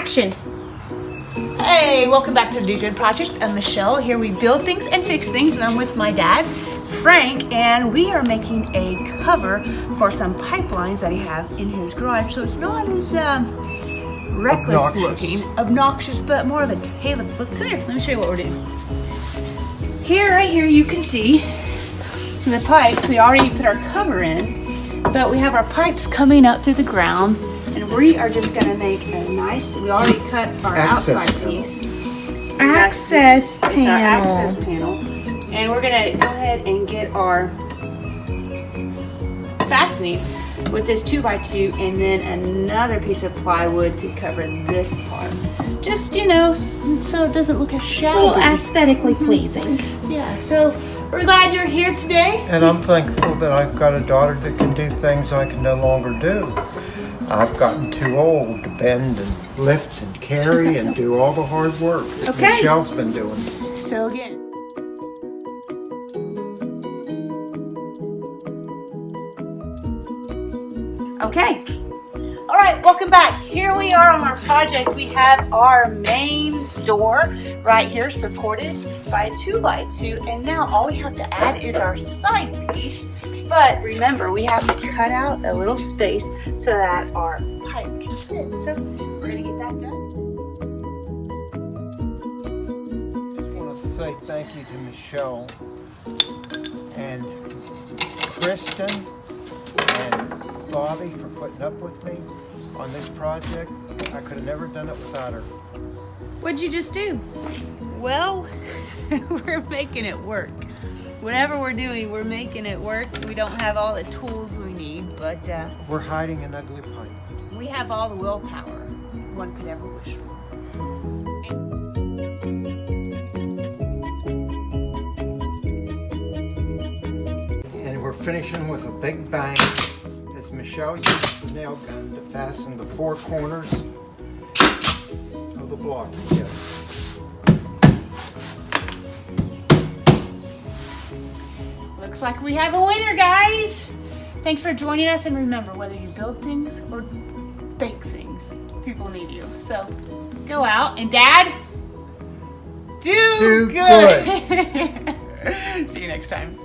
action. Hey, welcome back to the Do Good Project. I'm Michelle. Here we build things and fix things, and I'm with my dad, Frank, and we are making a cover for some pipelines that he have in his garage, so it's not as reckless looking, obnoxious, but more of a tailored look. Come here, let me show you what we're doing. Here, right here, you can see the pipes. We already put our cover in, but we have our pipes coming up through the ground, and we are just going to make a nice, we already cut our outside piece. Access panel. It's our access panel. And we're going to go ahead and get our fastening with this 2x2 and then another piece of plywood to cover this part. Just, you know, so it doesn't look as shabby. A little aesthetically pleasing. Yeah, so we're glad you're here today. And I'm thankful that I've got a daughter that can do things I can no longer do. I've gotten too old to bend and lift and carry and do all the hard work that Okay. Michelle's been doing. So again. Okay. All right, welcome back. Here we are on our project. We have our main door right here supported by a 2x2, and now all we have to add is our side piece. But remember, we have to cut out a little space so that our pipe can fit. So we're gonna get that done. I want to say thank you to Michelle and Kristin and Bobby for putting up with me on this project. I could have never done it without her. What'd you just do? Well, we're making it work. Whatever we're doing, we're making it work. We don't have all the tools we need, but We're hiding an ugly pipe. we have all the willpower one could ever wish for. And we're finishing with a big bang as Michelle used the nail gun to fasten the four corners of the block together. Looks like we have a winner, guys. Thanks for joining us, and remember, whether you build things or bake things, people need you. So go out and Dad, do good. See you next time.